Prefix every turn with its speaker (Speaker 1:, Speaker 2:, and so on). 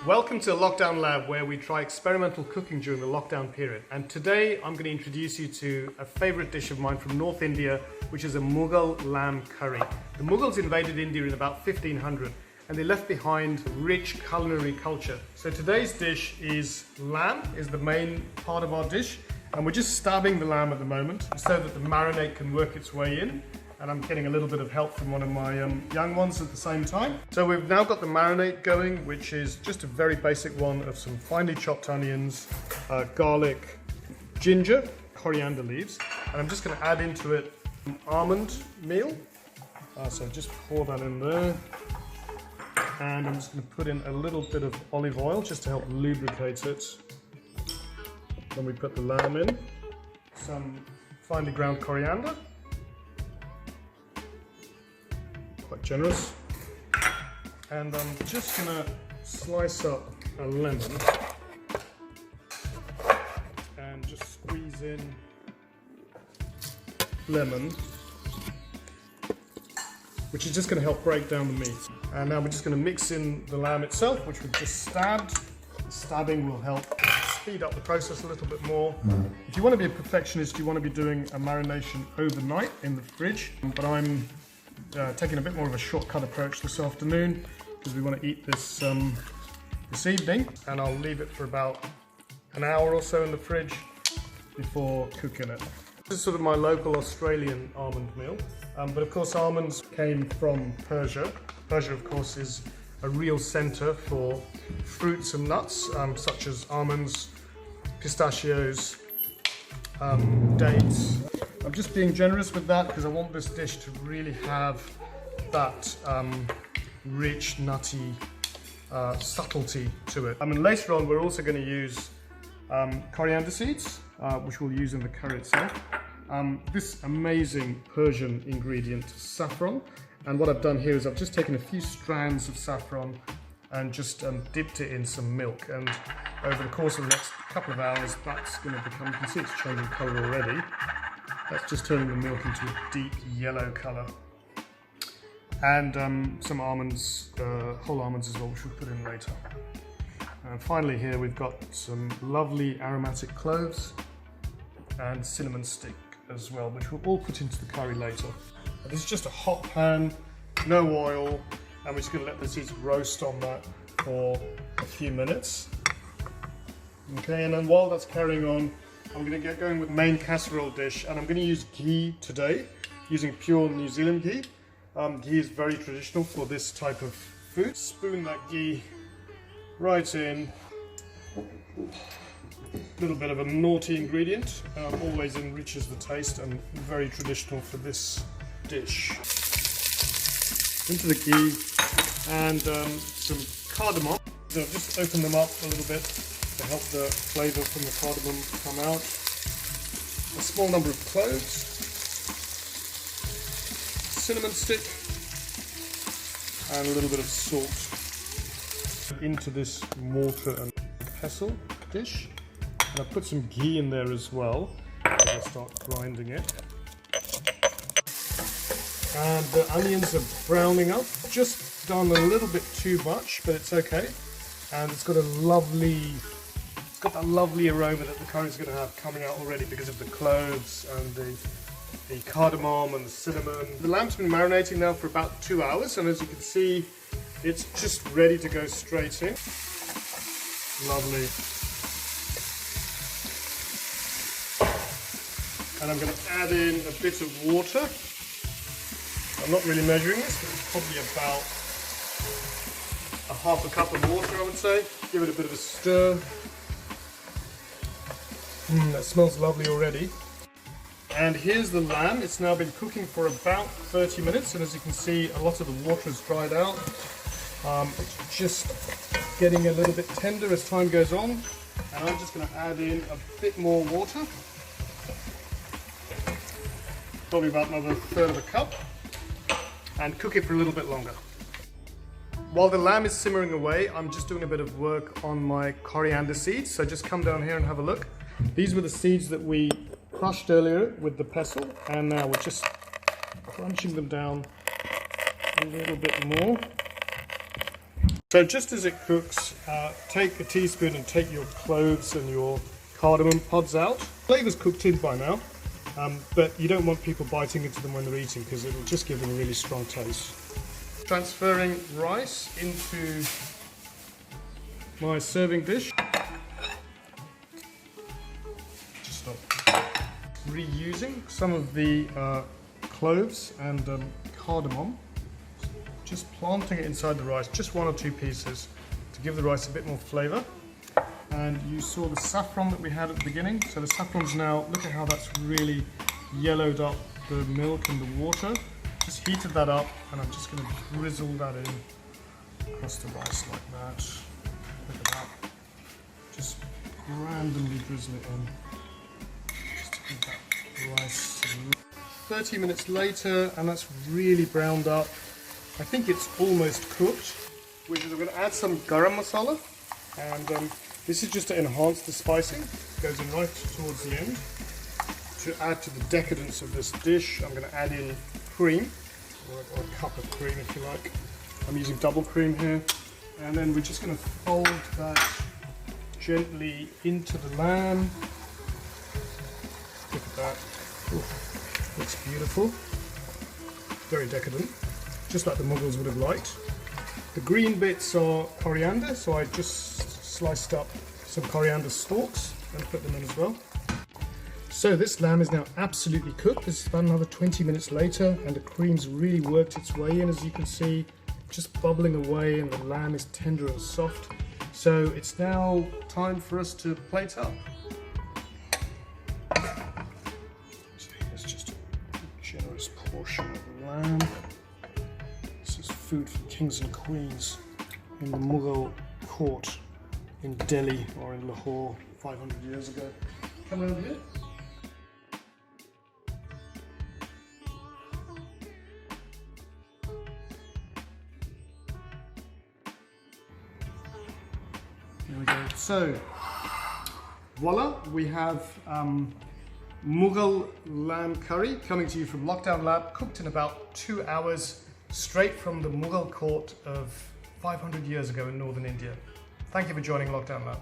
Speaker 1: Welcome to the Lockdown Lab, where we try experimental cooking during the lockdown period. And today I'm going to introduce you to a favorite dish of mine from North India, which is a Mughal lamb curry. The Mughals invaded India in about 1500 and they left behind rich culinary culture. So today's dish is lamb, is the main part of our dish. And we're just stabbing the lamb at the moment so that the marinade can work its way in. And I'm getting a little bit of help from one of my young ones at the same time. So we've now got the marinade going, which is just a very basic one of some finely chopped onions, garlic, ginger, coriander leaves, and I'm just going to add into it almond meal. So just pour that in there, and I'm just going to put in a little bit of olive oil just to help lubricate it. Then we put the lamb in, some finely ground coriander, quite generous, and I'm just going to slice up a lemon and just squeeze in lemon, which is just going to help break down the meat. And now we're just going to mix in the lamb itself, which we've just stabbed. The stabbing will help speed up the process a little bit more. If you want to be a perfectionist, you want to be doing a marination overnight in the fridge, but I'm taking a bit more of a shortcut approach this afternoon because we want to eat this this evening, and I'll leave it for about an hour or so in the fridge before cooking it. This is sort of my local Australian almond meal, but of course almonds came from Persia. Persia, of course, is a real centre for fruits and nuts such as almonds, pistachios, dates. I'm just being generous with that because I want this dish to really have that rich, nutty subtlety to it. Later on we're also going to use coriander seeds, which we'll use in the curry itself. This amazing Persian ingredient, saffron. And what I've done here is I've just taken a few strands of saffron and just dipped it in some milk. And over the course of the next couple of hours, that's going to become, you can see it's changing colour already. That's just turning the milk into a deep yellow colour. And some almonds, whole almonds as well, which we'll put in later. And finally here we've got some lovely aromatic cloves and cinnamon stick as well, which we'll all put into the curry later. And this is just a hot pan, no oil, and we're just going to let the seeds roast on that for a few minutes. Okay, and then while that's carrying on, I'm going to get going with the main casserole dish, and I'm going to use ghee today, using pure New Zealand ghee. Ghee is very traditional for this type of food. Spoon that ghee right in. A little bit of a naughty ingredient, always enriches the taste and very traditional for this dish. Into the ghee and some cardamom. So I've just opened them up a little bit to help the flavour from the cardamom come out. A small number of cloves, cinnamon stick, and a little bit of salt. Into this mortar and pestle dish, and I put some ghee in there as well as I start grinding it. And the onions are browning up, just done a little bit too much, but it's okay. And it's got that lovely aroma that the curry's going to have coming out already because of the cloves and the cardamom and the cinnamon. The lamb's been marinating now for about 2 hours, and as you can see, it's just ready to go straight in. Lovely. And I'm going to add in a bit of water. I'm not really measuring this, but it's probably about a half a cup of water, I would say. Give it a bit of a stir. That smells lovely already. And here's the lamb. It's now been cooking for about 30 minutes, and as you can see, a lot of the water has dried out. It's just getting a little bit tender as time goes on, and I'm just going to add in a bit more water. Probably about another third of a cup, and cook it for a little bit longer. While the lamb is simmering away, I'm just doing a bit of work on my coriander seeds, so just come down here and have a look. These were the seeds that we crushed earlier with the pestle, and now we're just crunching them down a little bit more. So just as it cooks, take a teaspoon and take your cloves and your cardamom pods out. Flavor's cooked in by now, but you don't want people biting into them when they're eating because it will just give them a really strong taste. Transferring rice into my serving dish. Just stop. Reusing some of the cloves and cardamom. Just planting it inside the rice, just 1 or 2 pieces to give the rice a bit more flavour. And you saw the saffron that we had at the beginning. So the saffron's now, look at how that's really yellowed up the milk and the water. Just heated that up and I'm just going to drizzle that in across the rice like that. Look at that. Just randomly drizzle it in. Just to give that rice 30 minutes later and that's really browned up. I think it's almost cooked, which is I'm going to add some garam masala, and this is just to enhance the spicing. It goes in right towards the end. To add to the decadence of this dish, I'm going to add in cream, or a cup of cream if you like. I'm using double cream here, and then we're just going to fold that gently into the lamb. Look at that. Ooh, looks beautiful. Very decadent. Just like the Mughals would have liked. The green bits are coriander, so I just sliced up some coriander stalks and put them in as well. So this lamb is now absolutely cooked. This is about another 20 minutes later and the cream's really worked its way in, as you can see, just bubbling away, and the lamb is tender and soft. So it's now time for us to plate up. So here's just a generous portion of lamb. Food for kings and queens in the Mughal court in Delhi or in Lahore 500 years ago. Come over here. There we go. So, voila, we have Mughal lamb curry coming to you from Lockdown Lab, cooked in about 2 hours. Straight from the Mughal court of 500 years ago in northern India. Thank you for joining Lockdown Lab.